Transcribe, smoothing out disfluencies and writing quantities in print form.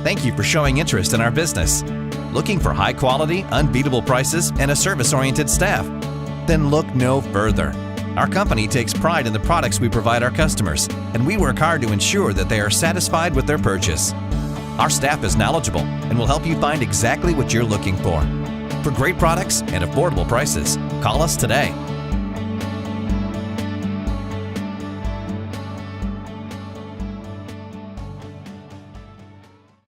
Thank you for showing interest in our business. Looking for high quality, unbeatable prices, and a service-oriented staff? Then look no further. Our company takes pride in the products we provide our customers, and we work hard to ensure that they are satisfied with their purchase. Our staff is knowledgeable and will help you find exactly what you're looking for. For great products and affordable prices, call us today.